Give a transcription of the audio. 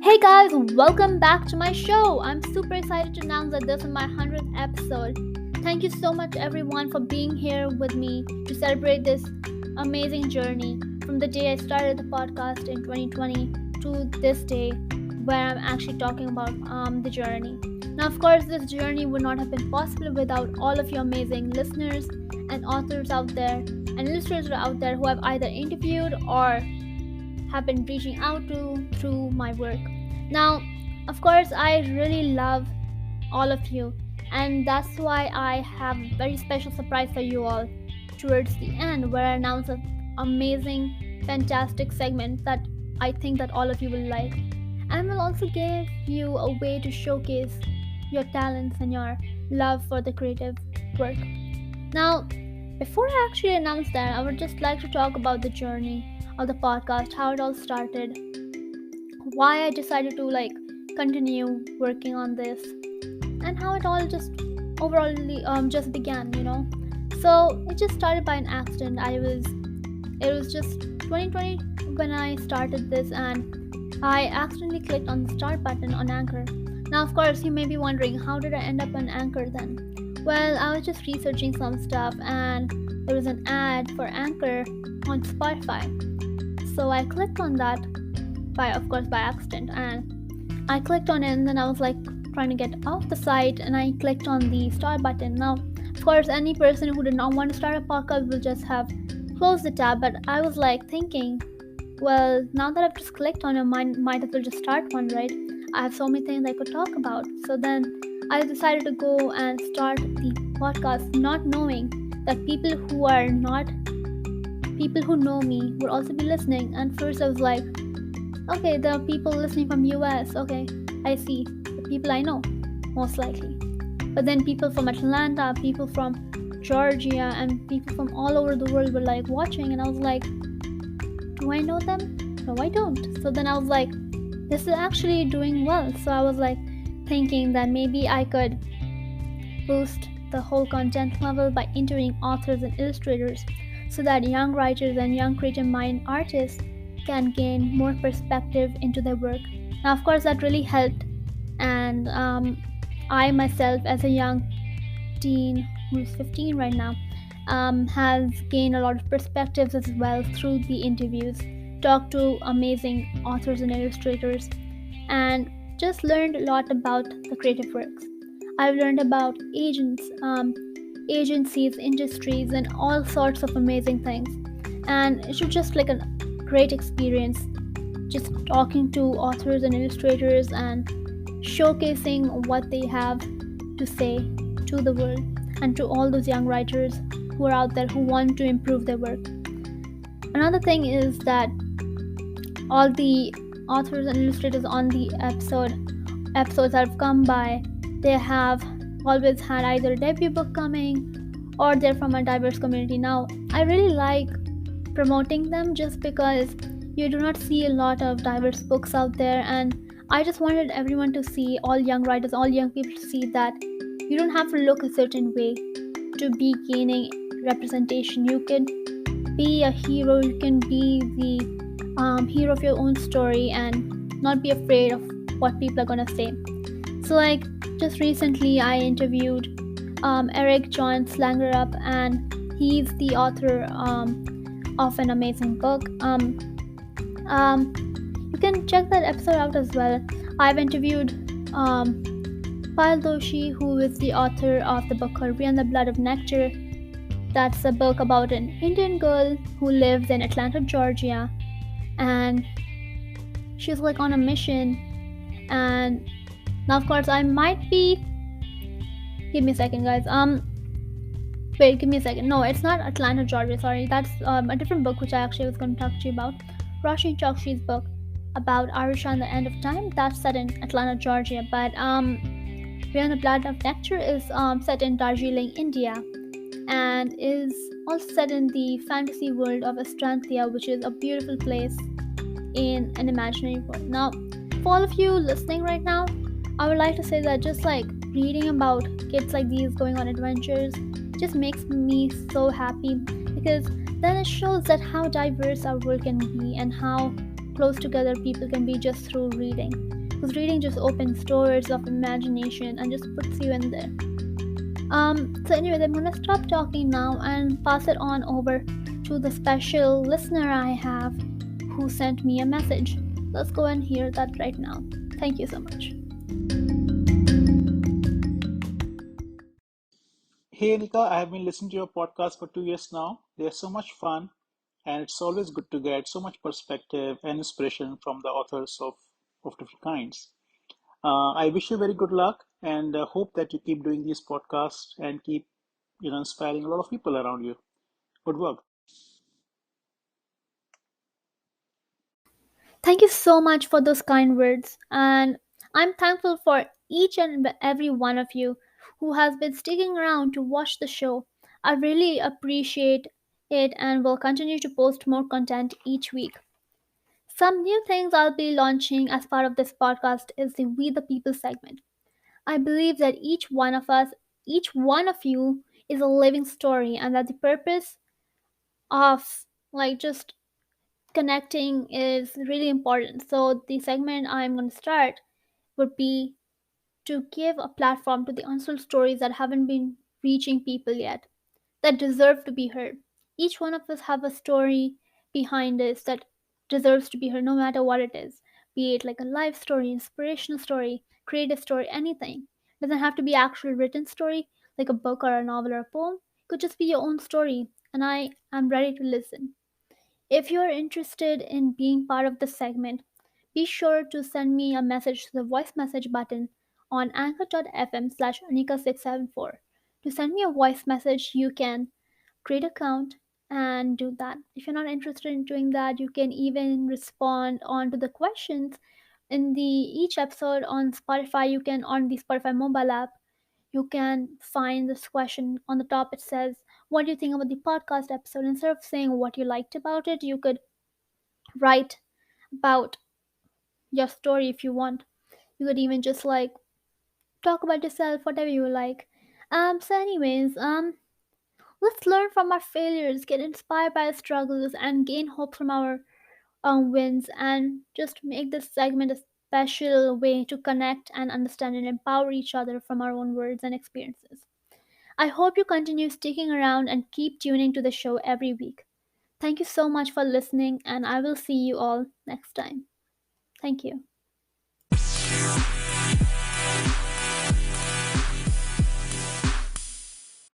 Hey guys, welcome back to my show. I'm super excited to announce that this is my 100th episode. Thank you so much, everyone, for being here with me to celebrate this amazing journey from the day I started the podcast in 2020 to this day where I'm actually talking about the journey. Now, of course, this journey would not have been possible without all of you amazing listeners and authors out there and illustrators out there who have either interviewed or have been reaching out to through my work. Now, of course, I really love all of you, and that's why I have a very special surprise for you all towards the end, where I announce an amazing, fantastic segment that I think that all of you will like, and will also give you a way to showcase your talents and your love for the creative work. Now, before I actually announce that, I would just like to talk about the journey of the podcast, how it all started, why I decided to continue working on this, and how it all just overall just began. So it just started by an accident. It was just 2020 when I started this, and I accidentally clicked on the start button on Anchor. Now, of course, you may be wondering, how did I end up on Anchor then? Well, I was just researching some stuff, and there was an ad for Anchor on Spotify. So I clicked on that by accident, and I clicked on it, and then I was trying to get off the site, and I clicked on the start button. Now, of course, any person who did not want to start a podcast will just have closed the tab, but I was thinking, well, now that I've just clicked on it, might as well just start one, right? I have so many things I could talk about. So then I decided to go and start the podcast, not knowing that people who know me would also be listening. And first I was like, okay, there are people listening from US. Okay, I see. The people I know, most likely. But then people from Atlanta, people from Georgia, and people from all over the world were watching, and I was like, do I know them? No, I don't. So then I was like, this is actually doing well. So I was thinking that maybe I could boost the whole content level by interviewing authors and illustrators, so that young writers and young creative mind artists can gain more perspective into their work. Now, of course, that really helped, and I myself, as a young teen who's 15 right now, has gained a lot of perspectives as well through the interviews, talked to amazing authors and illustrators, and just learned a lot about the creative works. I've learned about agencies, industries, and all sorts of amazing things. And it's just a great experience just talking to authors and illustrators and showcasing what they have to say to the world and to all those young writers who are out there who want to improve their work. Another thing is that all the authors and illustrators on the episodes that have come by, they have always had either a debut book coming or they're from a diverse community. Now, I really like promoting them just because you do not see a lot of diverse books out there, and I just wanted everyone to see, all young writers, all young people to see that you don't have to look a certain way to be gaining representation. You can be a hero, you can be the hero of your own story and not be afraid of what people are gonna say. So just recently I interviewed Eric John Slangerup, and he's the author of an amazing book. You can check that episode out as well. I've interviewed Payal Doshi, who is the author of the book called Beyond the Blood of Nectar. That's a book about an Indian girl who lives in Atlanta, Georgia, and she's on a mission. And now, of course, I might be. Give me a second, guys. Wait, give me a second. No, it's not Atlanta, Georgia. Sorry, that's a different book which I actually was going to talk to you about. Roshni Chokshi's book about Arisha and the End of Time. That's set in Atlanta, Georgia. But Beyond the Blood of Nectar is set in Darjeeling, India, and is also set in the fantasy world of Astrantia, which is a beautiful place in an imaginary world. Now, for all of you listening right now, I would like to say that just reading about kids like these going on adventures just makes me so happy, because then it shows that how diverse our world can be and how close together people can be just through reading. Because reading just opens doors of imagination and just puts you in there. So anyway, I'm gonna stop talking now and pass it on over to the special listener I have who sent me a message. Let's go and hear that right now. Thank you so much. Hey Anika, I have been listening to your podcast for 2 years now. They're so much fun, and it's always good to get so much perspective and inspiration from the authors of different kinds. I wish you very good luck and hope that you keep doing these podcasts and keep, inspiring a lot of people around you. Good work. Thank you so much for those kind words, and I'm thankful for each and every one of you who has been sticking around to watch the show. I really appreciate it and will continue to post more content each week. Some new things I'll be launching as part of this podcast is the We the People segment. I believe that each one of us, each one of you, is a living story, and that the purpose of just connecting is really important. So, the segment I'm going to start would be to give a platform to the untold stories that haven't been reaching people yet, that deserve to be heard. Each one of us have a story behind us that deserves to be heard, no matter what it is. Be it like a life story, inspirational story, creative story, anything. It doesn't have to be actual written story, like a book or a novel or a poem. It could just be your own story, and I am ready to listen. If you're interested in being part of this segment, be sure to send me a message to the voice message button on anchor.fm/anika674. To send me a voice message, you can create an account and do that. If you're not interested in doing that, you can even respond on to the questions in the each episode on Spotify. You can on the Spotify mobile app you can find this question on the top. It says, what do you think about the podcast episode? Instead of saying what you liked about it, you could write about your story if you want. You could even just talk about yourself, whatever you like. So anyways, let's learn from our failures, get inspired by our struggles, and gain hope from our wins, and just make this segment a special way to connect and understand and empower each other from our own words and experiences. I hope you continue sticking around and keep tuning to the show every week. Thank you so much for listening, and I will see you all next time. Thank you.